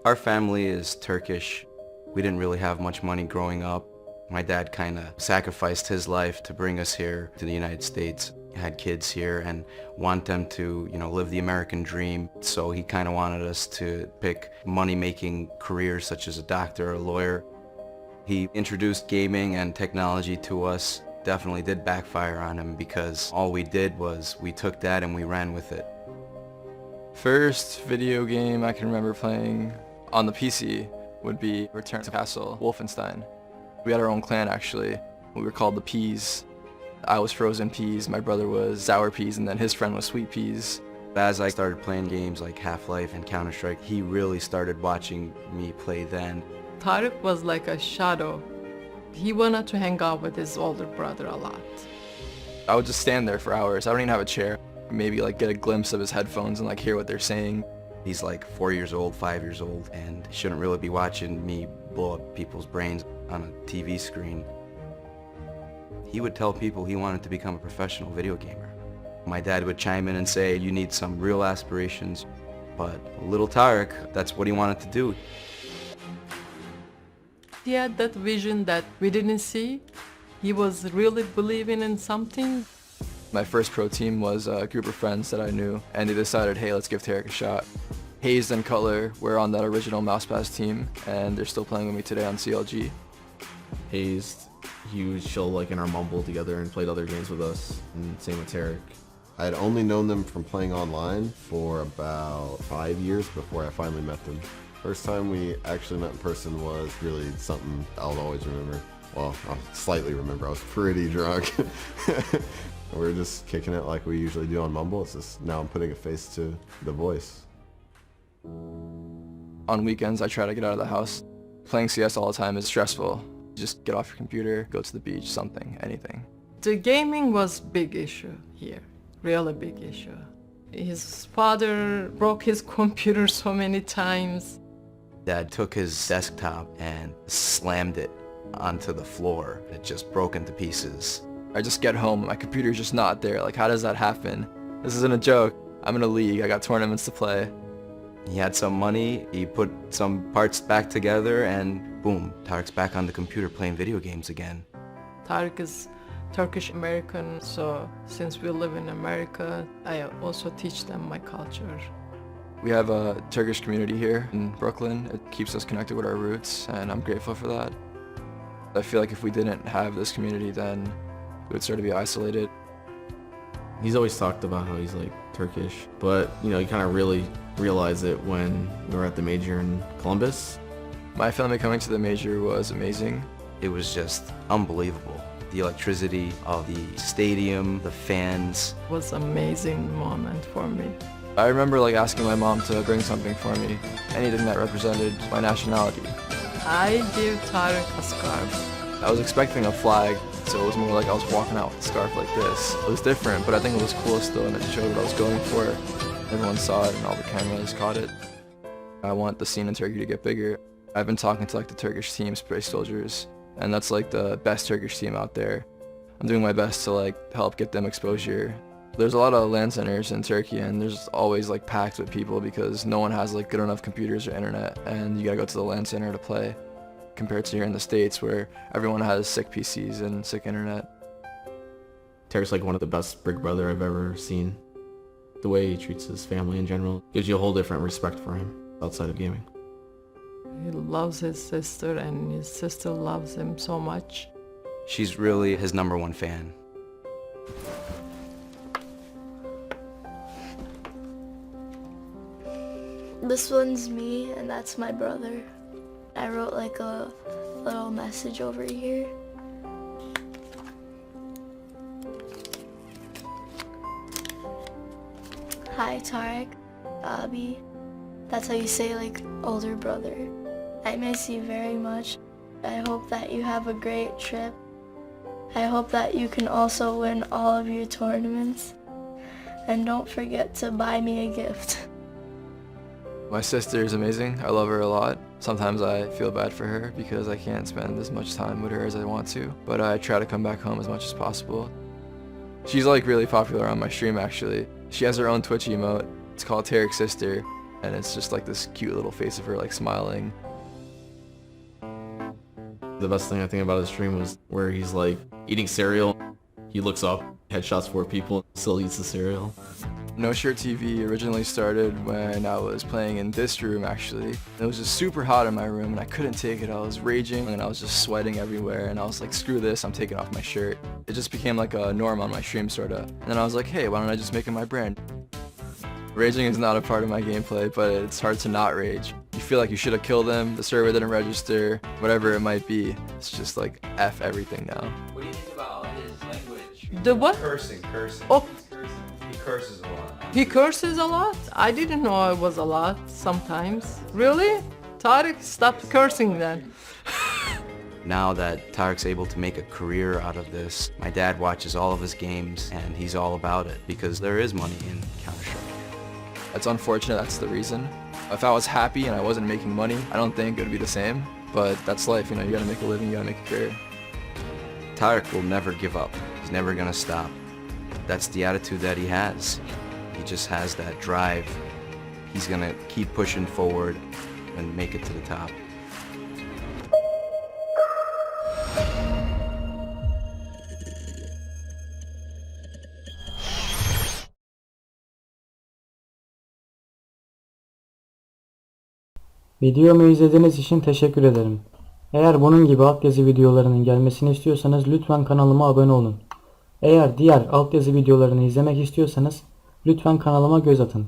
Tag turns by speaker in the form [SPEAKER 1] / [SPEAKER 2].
[SPEAKER 1] Our family is Turkish. We didn't really have much money growing up. My dad kind of sacrificed his life to bring us here to the United States. Had kids here and want them to, live the American dream. So he kind of wanted us to pick money-making careers such as a doctor or a lawyer. He introduced gaming and technology to us. Definitely did backfire on him because all we did was we took that and we ran with it.
[SPEAKER 2] First video game I can remember playing on the PC would be Return to Castle, Wolfenstein. We had our own clan actually. We were called the Peas. I was Frozen Peas, my brother was Sour Peas, and then his friend was Sweet Peas.
[SPEAKER 1] As I started playing games like Half-Life and Counter-Strike, he really started watching me play then.
[SPEAKER 3] Tarik was like a shadow. He wanted to hang out with his older brother a lot.
[SPEAKER 2] I would just stand there for hours. I don't even have a chair. Maybe get a glimpse of his headphones and hear what they're saying.
[SPEAKER 1] He's 4 years old, 5 years old, and shouldn't really be watching me blow up people's brains on a TV screen. He would tell people he wanted to become a professional video gamer. My dad would chime in and say, you need some real aspirations. But little Tarik, that's what he wanted to do.
[SPEAKER 3] He had that vision that we didn't see. He was really believing in something.
[SPEAKER 2] My first pro team was a group of friends that I knew, and they decided, hey, let's give Tarik a shot. Hayes and Cutler were on that original Mousepass team, and they're still playing with me today on CLG.
[SPEAKER 4] Hayes, he would chill in our mumble together and played other games with us, and same with Tarik.
[SPEAKER 5] I had only known them from playing online for about 5 years before I finally met them. First time we actually met in person was really something I'll always remember. Well, I'll slightly remember. I was pretty drunk. We were just kicking it like we usually do on Mumble. It's just now I'm putting a face to the voice.
[SPEAKER 2] On weekends, I try to get out of the house. Playing CS all the time is stressful. Just get off your computer, go to the beach, something, anything.
[SPEAKER 3] The gaming was big issue here, really big issue. His father broke his computer so many times.
[SPEAKER 1] Dad took his desktop and slammed it onto the floor. It just broke into pieces.
[SPEAKER 2] I just get home, my computer's just not there. How does that happen? This isn't a joke. I'm in a league, I got tournaments to play.
[SPEAKER 1] He had some money, he put some parts back together, and boom, Tarik's back on the computer playing video games again.
[SPEAKER 3] Tarik is Turkish American, so since we live in America, I also teach them my culture.
[SPEAKER 2] We have a Turkish community here in Brooklyn. It keeps us connected with our roots, and I'm grateful for that. I feel like if we didn't have this community, then we would sort of be isolated.
[SPEAKER 4] He's always talked about how he's Turkish, but you kind of really realize it when we were at the major in Columbus.
[SPEAKER 2] My family coming to the major was amazing.
[SPEAKER 1] It was just unbelievable. The electricity of the stadium, the fans.
[SPEAKER 3] It was an amazing moment for me.
[SPEAKER 2] I remember asking my mom to bring something for me, anything that represented my nationality.
[SPEAKER 3] I give Tarik a scarf.
[SPEAKER 2] I was expecting a flag, so it was more I was walking out with a scarf like this. It was different, but I think it was cool still, and it showed what I was going for. Everyone saw it and all the cameras caught it. I want the scene in Turkey to get bigger. I've been talking to the Turkish team, Space Soldiers, and that's the best Turkish team out there. I'm doing my best to help get them exposure. There's a lot of LAN centers in Turkey, and there's always packed with people because no one has good enough computers or internet, and you gotta go to the LAN center to play, compared to here in the States where everyone has sick PCs and sick internet.
[SPEAKER 4] Tarik's one of the best big brother I've ever seen. The way he treats his family in general gives you a whole different respect for him outside of gaming.
[SPEAKER 3] He loves his sister, and his sister loves him so much.
[SPEAKER 1] She's really his #1 fan.
[SPEAKER 6] This one's me, and that's my brother. I wrote a little message over here. Hi Tarik, Abi. That's how you say older brother. I miss you very much. I hope that you have a great trip. I hope that you can also win all of your tournaments. And don't forget to buy me a gift.
[SPEAKER 2] My sister is amazing. I love her a lot. Sometimes I feel bad for her because I can't spend as much time with her as I want to, but I try to come back home as much as possible. She's really popular on my stream actually. She has her own Twitch emote. It's called Tarik's Sister, and it's just like this cute little face of her like smiling.
[SPEAKER 4] The best thing I think about his stream was where he's like eating cereal. He looks up, headshots 4 people, still eats the cereal.
[SPEAKER 2] No Shirt TV originally started when I was playing in this room actually. It was just super hot in my room and I couldn't take it. I was raging and I was just sweating everywhere and I was like, screw this, I'm taking off my shirt. It just became like a norm on my stream sorta. And then I was like, hey, why don't I just make it my brand? Raging is not a part of my gameplay, but it's hard to not rage. You feel like you should have killed him, the server didn't register, whatever it might be. It's just like F everything now.
[SPEAKER 7] What do you think about his language?
[SPEAKER 3] The what?
[SPEAKER 7] Cursing.
[SPEAKER 3] Oh,
[SPEAKER 7] He curses a lot.
[SPEAKER 3] he curses a lot? I didn't know it was a lot sometimes. Really? Tarik, stop cursing then.
[SPEAKER 1] Now that Tarik's able to make a career out of this, my dad watches all of his games and he's all about it because there is money in Counter-Strike.
[SPEAKER 2] It's unfortunate that's the reason. If I was happy and I wasn't making money, I don't think it would be the same. But that's life, you know, you gotta make a living, you gotta make a career.
[SPEAKER 1] Tarik will never give up. He's never gonna stop. That's the attitude that he has. He just has that drive. He's gonna keep pushing forward and make it to the top.
[SPEAKER 8] Videomu izlediğiniz için teşekkür ederim. Eğer bunun gibi altyazı videolarının gelmesini istiyorsanız lütfen kanalıma abone olun. Eğer diğer altyazı videolarını izlemek istiyorsanız lütfen kanalıma göz atın.